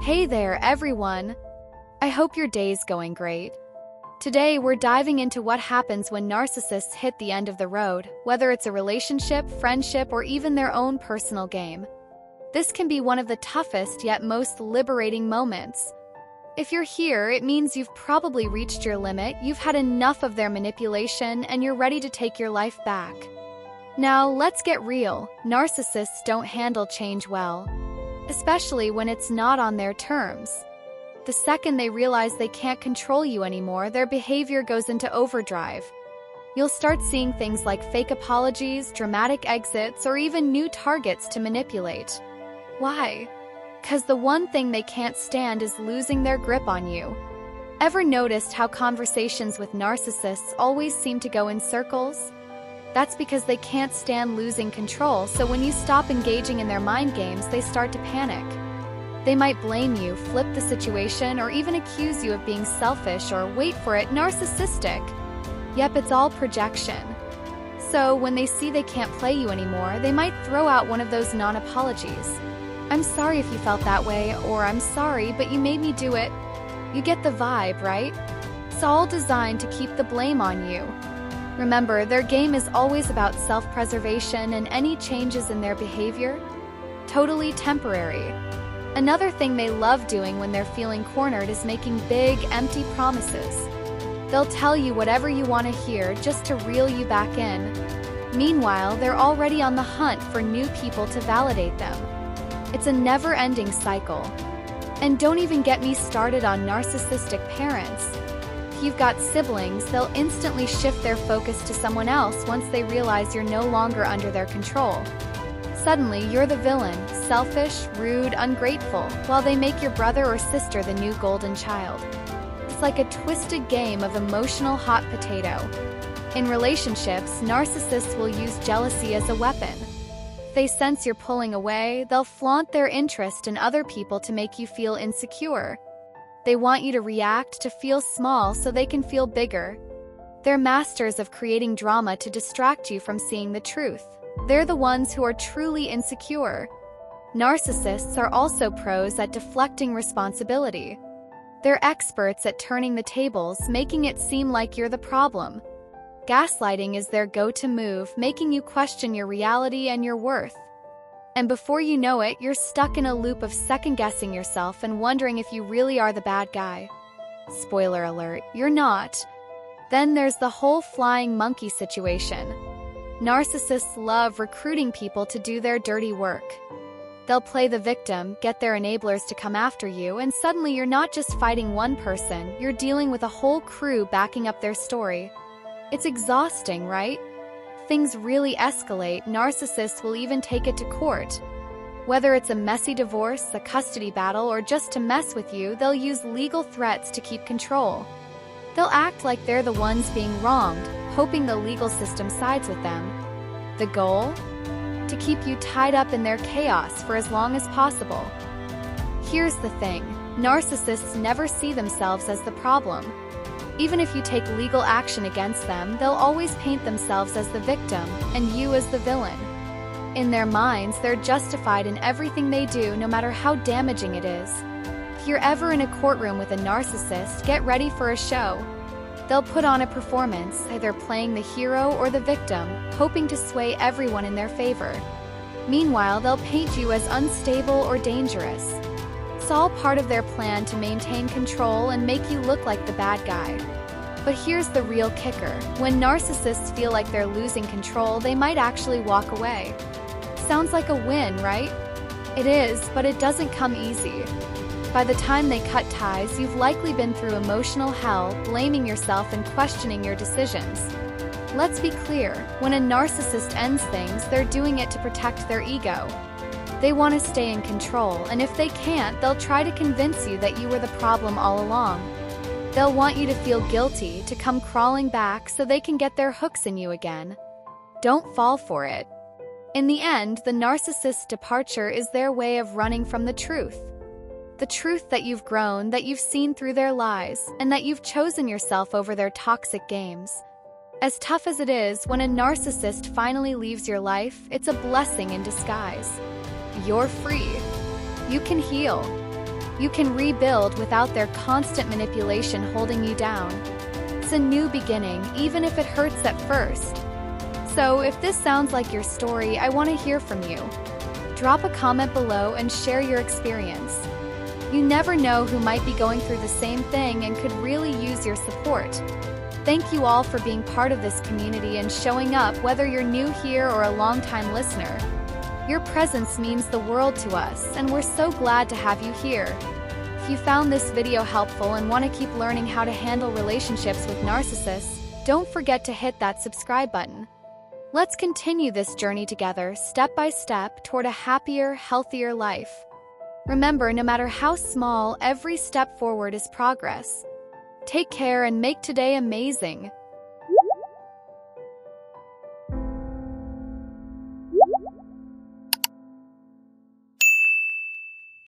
Hey there, everyone! I hope your day's going great. Today, we're diving into what happens when narcissists hit the end of the road, whether it's a relationship, friendship, or even their own personal game. This can be one of the toughest yet most liberating moments. If you're here, it means you've probably reached your limit, you've had enough of their manipulation, and you're ready to take your life back. Now, let's get real. Narcissists don't handle change well, especially when it's not on their terms. The second they realize they can't control you anymore, their behavior goes into overdrive. You'll start seeing things like fake apologies, dramatic exits, or even new targets to manipulate. Why? Because the one thing they can't stand is losing their grip on you. Ever noticed how conversations with narcissists always seem to go in circles? That's because they can't stand losing control, so when you stop engaging in their mind games, they start to panic. They might blame you, flip the situation, or even accuse you of being selfish or, wait for it, narcissistic. Yep, it's all projection. So when they see they can't play you anymore, they might throw out one of those non-apologies. "I'm sorry if you felt that way," or "I'm sorry, but you made me do it." You get the vibe, right? It's all designed to keep the blame on you. Remember, their game is always about self-preservation, and any changes in their behavior? Totally temporary. Another thing they love doing when they're feeling cornered is making big, empty promises. They'll tell you whatever you want to hear just to reel you back in. Meanwhile, they're already on the hunt for new people to validate them. It's a never-ending cycle. And don't even get me started on narcissistic parents. If you've got siblings, they'll instantly shift their focus to someone else once they realize you're no longer under their control. Suddenly, you're the villain, selfish, rude, ungrateful, while they make your brother or sister the new golden child. It's like a twisted game of emotional hot potato. In relationships, narcissists will use jealousy as a weapon. If they sense you're pulling away, they'll flaunt their interest in other people to make you feel insecure. They want you to react, to feel small so they can feel bigger. They're masters of creating drama to distract you from seeing the truth. They're the ones who are truly insecure. Narcissists are also pros at deflecting responsibility. They're experts at turning the tables, making it seem like you're the problem. Gaslighting is their go-to move, making you question your reality and your worth. And before you know it, you're stuck in a loop of second-guessing yourself and wondering if you really are the bad guy. Spoiler alert, you're not. Then there's the whole flying monkey situation. Narcissists love recruiting people to do their dirty work. They'll play the victim, get their enablers to come after you, and suddenly you're not just fighting one person, you're dealing with a whole crew backing up their story. It's exhausting, right? Things really escalate. Narcissists will even take it to court. Whether it's a messy divorce, a custody battle, or just to mess with you, they'll use legal threats to keep control. They'll act like they're the ones being wronged, hoping the legal system sides with them. The goal? To keep you tied up in their chaos for as long as possible. Here's the thing, narcissists never see themselves as the problem. Even if you take legal action against them, they'll always paint themselves as the victim, and you as the villain. In their minds, they're justified in everything they do, no matter how damaging it is. If you're ever in a courtroom with a narcissist, get ready for a show. They'll put on a performance, either playing the hero or the victim, hoping to sway everyone in their favor. Meanwhile, they'll paint you as unstable or dangerous. It's all part of their plan to maintain control and make you look like the bad guy. But here's the real kicker. When narcissists feel like they're losing control, they might actually walk away. Sounds like a win, right? It is, but it doesn't come easy. By the time they cut ties, you've likely been through emotional hell, blaming yourself and questioning your decisions. Let's be clear, when a narcissist ends things, they're doing it to protect their ego. They want to stay in control, and if they can't, they'll try to convince you that you were the problem all along. They'll want you to feel guilty, to come crawling back so they can get their hooks in you again. Don't fall for it. In the end, the narcissist's departure is their way of running from the truth. The truth that you've grown, that you've seen through their lies, and that you've chosen yourself over their toxic games. As tough as it is, when a narcissist finally leaves your life, it's a blessing in disguise. You're free. You can heal. You can rebuild without their constant manipulation holding you down. It's a new beginning, even if it hurts at first. So, if this sounds like your story, I want to hear from you. Drop a comment below and share your experience. You never know who might be going through the same thing and could really use your support. Thank you all for being part of this community and showing up, whether you're new here or a longtime listener. Your presence means the world to us, and we're so glad to have you here. If you found this video helpful and want to keep learning how to handle relationships with narcissists, don't forget to hit that subscribe button. Let's continue this journey together, step by step, toward a happier, healthier life. Remember, no matter how small, every step forward is progress. Take care and make today amazing.